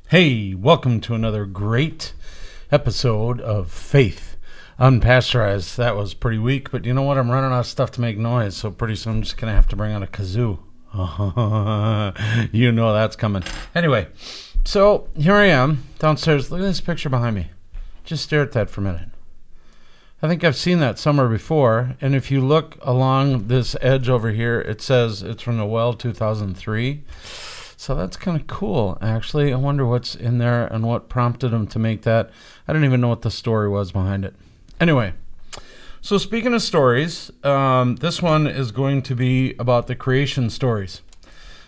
Hey, welcome to another great episode of Faith Unpasteurized. That was pretty weak, but you know what? I'm running out of stuff to make noise, so pretty soon I'm just going to have to bring out a kazoo. You know that's coming. Anyway, so here I am downstairs. Look at this picture behind me. Just stare at that for a minute. I think I've seen that somewhere before, and if you look along this edge over here, it says it's from Noel 2003. So that's kind of cool, actually. I wonder what's in there and what prompted him to make that. I don't even know what the story was behind it. Anyway, so speaking of stories, this one is going to be about the creation stories.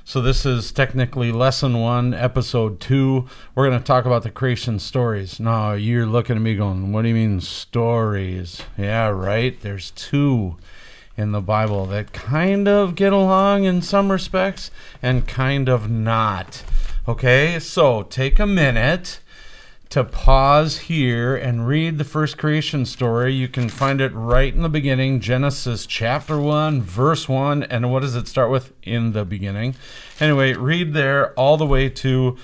So this is technically lesson 1, episode 2. We're going to talk about the creation stories. Now, you're looking at me going, what do you mean stories? Yeah, right. There's 2 in the Bible that kind of get along in some respects and kind of not. Okay, so take a minute to pause here and read the first creation story. You can find it right in the beginning, Genesis chapter 1, verse 1. And what does it start with? In the beginning. Anyway, read there all the way to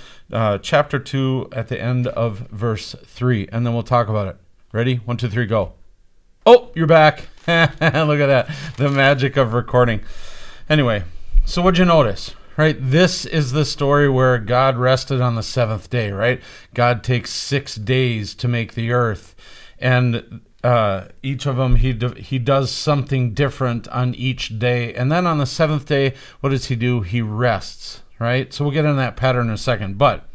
chapter 2 at the end of verse 3. And then we'll talk about it. Ready? 1, 2, 3, go. Oh, you're back. Look at that. The magic of recording. Anyway, so what'd you notice? Right? This is the story where God rested on the 7th day, right? God takes 6 days to make the earth. And each of them, he does something different on each day. And then on the 7th day, what does he do? He rests, right? So we'll get into that pattern in a second. But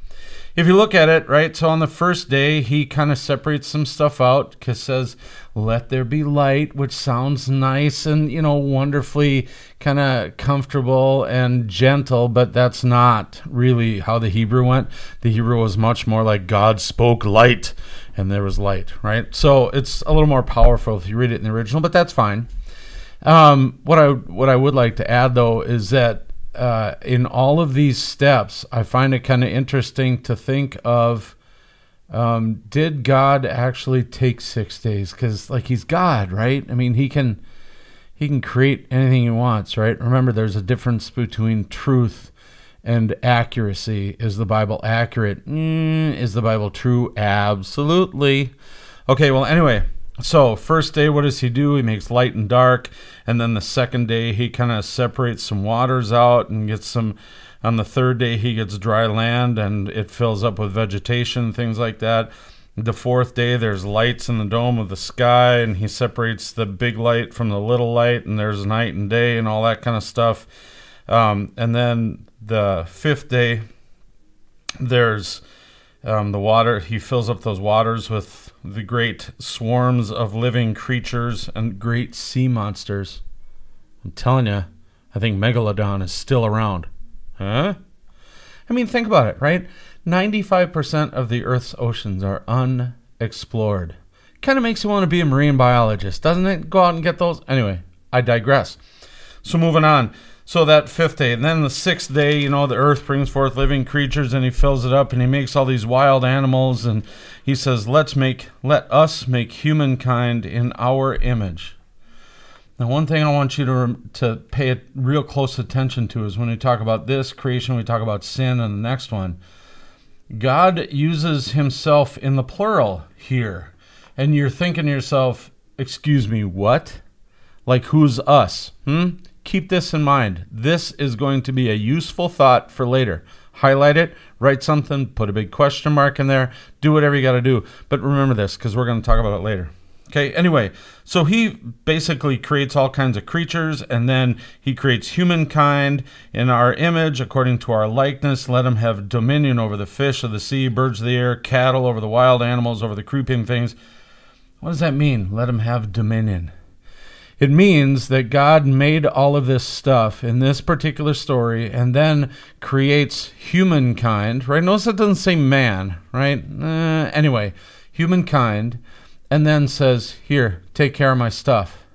if you look at it, right, so on the first day, he kind of separates some stuff out because says, let there be light, which sounds nice and, you know, wonderfully kind of comfortable and gentle, but that's not really how the Hebrew went. The Hebrew was much more like God spoke light and there was light, right? So it's a little more powerful if you read it in the original, but that's fine. What I would like to add, though, is that in all of these steps, I find it kind of interesting to think of, did God actually take 6 days? Because, like, he's God, right? I mean, he can create anything he wants, right? Remember, there's a difference between truth and accuracy. Is the Bible accurate? Is the Bible true? Absolutely. Okay, well, anyway. So first day, what does he do? He makes light and dark. And then the second day, he kind of separates some waters out and gets some. On the third day, he gets dry land and it fills up with vegetation, things like that. The fourth day, there's lights in the dome of the sky, and he separates the big light from the little light, and there's night and day and all that kind of stuff. And then the fifth day, there's the water. He fills up those waters with the great swarms of living creatures and great sea monsters. I'm telling you, I think Megalodon is still around. Huh? I mean, think about it, right? 95% of the Earth's oceans are unexplored. Kind of makes you want to be a marine biologist, doesn't it? Go out and get those. Anyway, I digress. So moving on. So that fifth day, and then the sixth day, you know, the earth brings forth living creatures, and he fills it up, and he makes all these wild animals, and he says, let us make humankind in our image. Now, one thing I want you to pay a real close attention to is when we talk about this creation, we talk about sin, and the next one. God uses himself in the plural here, and you're thinking to yourself, excuse me, what? Like, who's us? Keep this in mind. This is going to be a useful thought for later. Highlight it, write something, put a big question mark in there, do whatever you got to do. But remember this, because we're going to talk about it later. Okay, anyway, so he basically creates all kinds of creatures, and then he creates humankind in our image, according to our likeness. Let him have dominion over the fish of the sea, birds of the air, cattle, over the wild animals, over the creeping things. What does that mean, let him have dominion? It means that God made all of this stuff in this particular story and then creates humankind, right? Notice it doesn't say man, right? Anyway, humankind, and then says, here, take care of my stuff.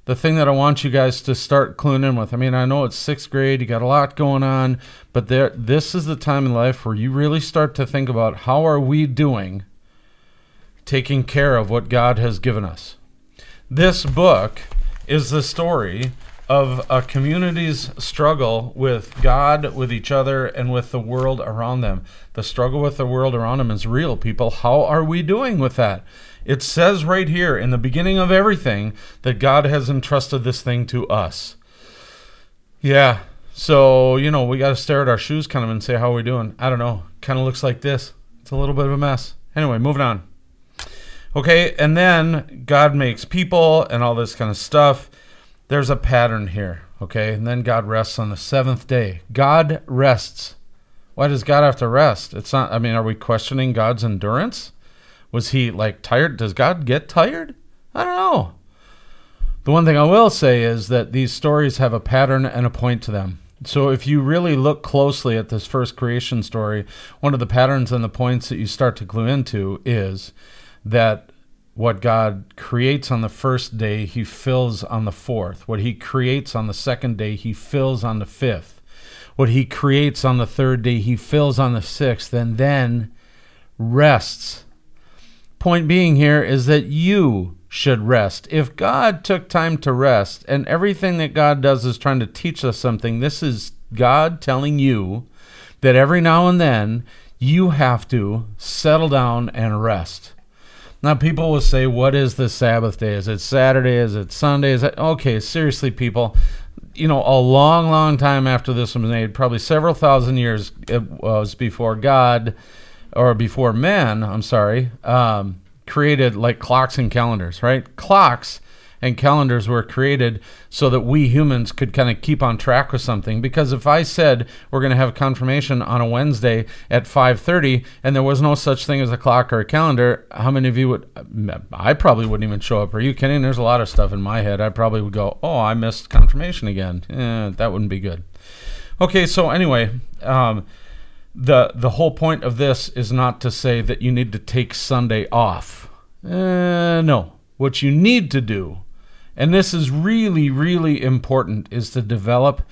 The thing that I want you guys to start cluing in with. I mean, I know it's 6th grade, you got a lot going on, but this is the time in life where you really start to think about how are we doing taking care of what God has given us. This book is the story of a community's struggle with God, with each other, and with the world around them. The struggle with the world around them is real, people. How are we doing with that? It says right here in the beginning of everything that God has entrusted this thing to us. Yeah, so, we got to stare at our shoes kind of and say, how are we doing? I don't know. Kind of looks like this. It's a little bit of a mess. Anyway, moving on. Okay, and then God makes people and all this kind of stuff. There's a pattern here, okay? And then God rests on the seventh day. God rests. Why does God have to rest? It's not, are we questioning God's endurance? Was he tired? Does God get tired? I don't know. The one thing I will say is that these stories have a pattern and a point to them. So if you really look closely at this first creation story, one of the patterns and the points that you start to clue into is that what God creates on the first day, he fills on the fourth. What he creates on the second day, he fills on the fifth. What he creates on the third day, he fills on the sixth, and then rests. Point being here is that you should rest. If God took time to rest, and everything that God does is trying to teach us something, this is God telling you that every now and then you have to settle down and rest. Now, people will say, what is the Sabbath day? Is it Saturday? Is it Sunday? Okay, seriously, people. A long, long time after this was made, probably several thousand years it was before God, or before men, created clocks and calendars, right? Clocks and calendars were created so that we humans could kind of keep on track with something. Because if I said we're going to have confirmation on a Wednesday at 5:30 and there was no such thing as a clock or a calendar, how many of you would? I probably wouldn't even show up. Are you kidding? There's a lot of stuff in my head. I probably would go, oh, I missed confirmation again. That wouldn't be good. Okay, so anyway, the whole point of this is not to say that you need to take Sunday off. No. What you need to do, and this is really, really important, is to develop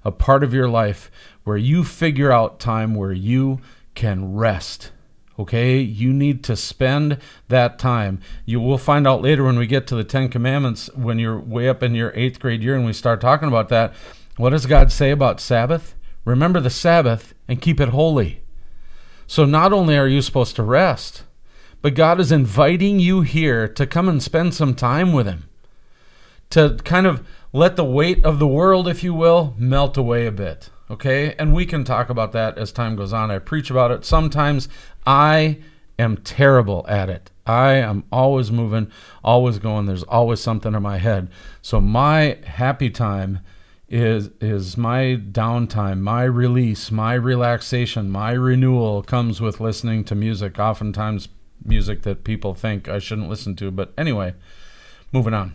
a part of your life where you figure out time where you can rest. Okay? You need to spend that time. You will find out later when we get to the Ten Commandments, when you're way up in your 8th grade year and we start talking about that. What does God say about Sabbath? Remember the Sabbath and keep it holy. So not only are you supposed to rest, but God is inviting you here to come and spend some time with him, to kind of let the weight of the world, if you will, melt away a bit, okay? And we can talk about that as time goes on. I preach about it. Sometimes I am terrible at it. I am always moving, always going. There's always something in my head. So my happy time is my downtime, my release, my relaxation, my renewal comes with listening to music, oftentimes music that people think I shouldn't listen to. But anyway, moving on.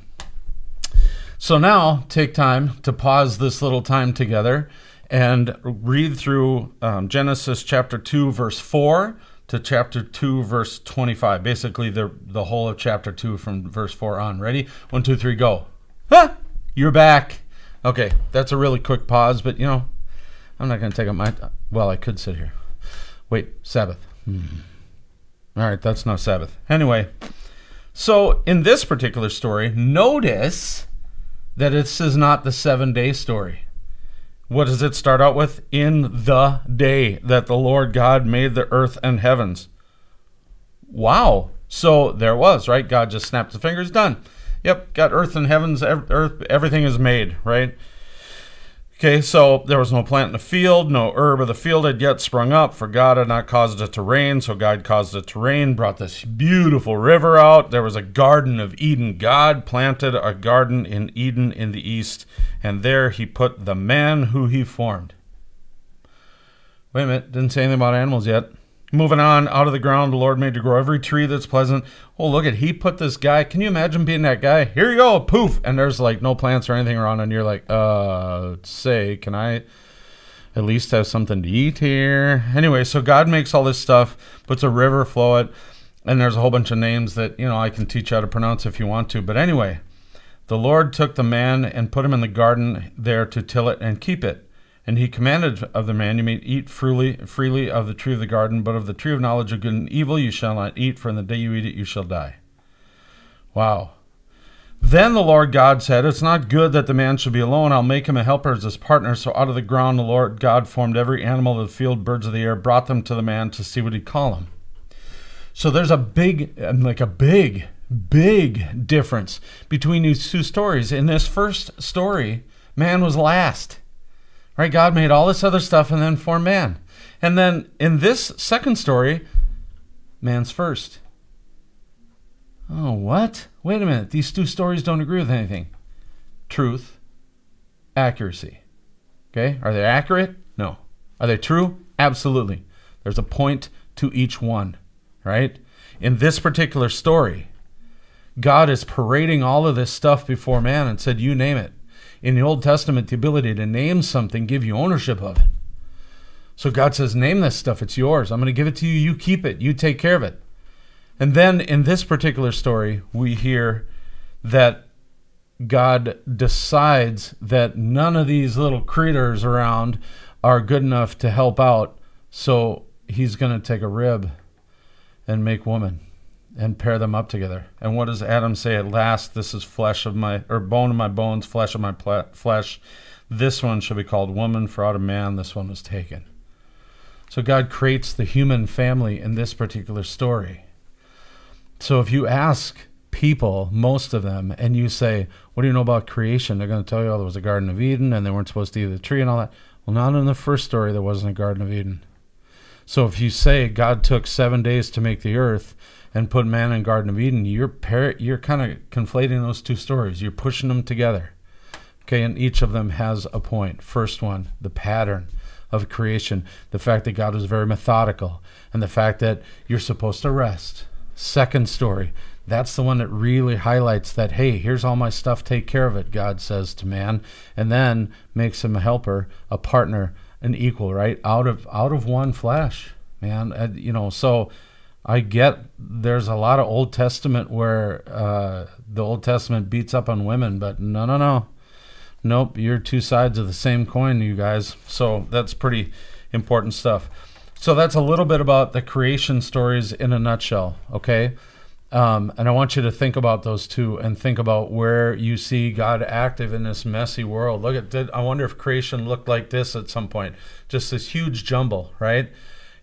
So now take time to pause this little time together and read through Genesis chapter 2, verse 4 to chapter 2, verse 25. Basically, the whole of chapter 2 from verse 4 on. Ready? 1, 2, 3, go. Ah, you're back. Okay, that's a really quick pause, but I'm not going to take up my... Well, I could sit here. Wait, Sabbath. All right, that's no Sabbath. Anyway, so in this particular story, notice that this is not the 7-day story. What does it start out with? In the day that the Lord God made the earth and heavens. Wow. So there was, right? God just snapped his fingers, done. Yep, got earth and heavens, earth, everything is made, right? Okay, so there was no plant in the field, no herb of the field had yet sprung up, for God had not caused it to rain, so God caused it to rain, brought this beautiful river out. There was a garden of Eden. God planted a garden in Eden in the east, and there he put the man who he formed. Wait a minute, didn't say anything about animals yet. Moving on, out of the ground the Lord made to grow every tree that's pleasant. Oh, look at, he put this guy. Can you imagine being that guy? Here you go, poof. And there's no plants or anything around, and you're like, say, can I at least have something to eat here? Anyway, so God makes all this stuff, puts a river flow it, and there's a whole bunch of names that, I can teach you how to pronounce if you want to. But anyway, the Lord took the man and put him in the garden there to till it and keep it. And he commanded of the man, you may eat freely of the tree of the garden, but of the tree of knowledge of good and evil you shall not eat, for in the day you eat it you shall die. Wow. Then the Lord God said, it's not good that the man should be alone. I'll make him a helper as his partner. So out of the ground the Lord God formed every animal of the field, birds of the air, brought them to the man to see what he'd call them. So there's a big difference between these two stories. In this first story, man was last. Right? God made all this other stuff and then formed man. And then in this second story, man's first. Oh, what? Wait a minute. These two stories don't agree with anything. Truth, accuracy. Okay? Are they accurate? No. Are they true? Absolutely. There's a point to each one, right? In this particular story, God is parading all of this stuff before man and said, you name it. In the Old Testament, the ability to name something give you ownership of it. So God says, name this stuff. It's yours. I'm going to give it to you. You keep it. You take care of it. And then in this particular story, we hear that God decides that none of these little critters around are good enough to help out. So he's going to take a rib and make woman and pair them up together. And what does Adam say at last? This is flesh of my, or bone of my bones, flesh of my flesh. This one shall be called woman, for out of man this one was taken. So God creates the human family in this particular story. So if you ask people, most of them, and you say, what do you know about creation? They're going to tell you, oh, there was a Garden of Eden and they weren't supposed to eat the tree and all that. Well, not in the first story, there wasn't a Garden of Eden. So if you say God took 7 days to make the earth and put man in Garden of Eden, you're kind of conflating those two stories. You're pushing them together. Okay, and each of them has a point. First one, the pattern of creation, the fact that God was very methodical, and the fact that you're supposed to rest. Second story, that's the one that really highlights that, hey, here's all my stuff, take care of it, God says to man, and then makes him a helper, a partner, an equal, right? Out of one flesh, man. So I get there's a lot of Old Testament where the Old Testament beats up on women, but no. Nope, you're two sides of the same coin, you guys. So that's pretty important stuff. So that's a little bit about the creation stories in a nutshell, okay? And I want you to think about those two and think about where you see God active in this messy world. I wonder if creation looked like this at some point. Just this huge jumble, right?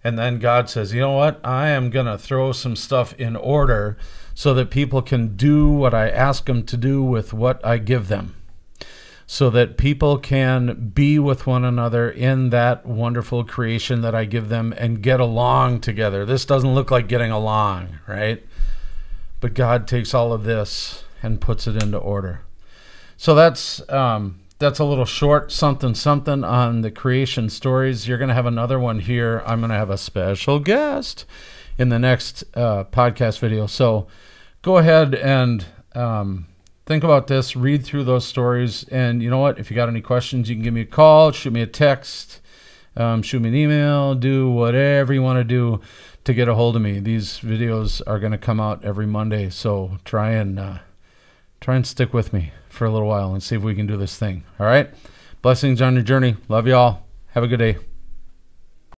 And then God says, you know what? I am going to throw some stuff in order so that people can do what I ask them to do with what I give them. So that people can be with one another in that wonderful creation that I give them and get along together. This doesn't look like getting along, right? But God takes all of this and puts it into order. So that's a little short something on the creation stories. You're going to have another one here. I'm going to have a special guest in the next podcast video. So go ahead and think about this, read through those stories, and you know what? If you got any questions, you can give me a call, shoot me a text, shoot me an email, do whatever you want to do to get a hold of me. These videos are going to come out every Monday, so try and stick with me for a little while and see if we can do this thing. All right? Blessings on your journey. Love you all. Have a good day.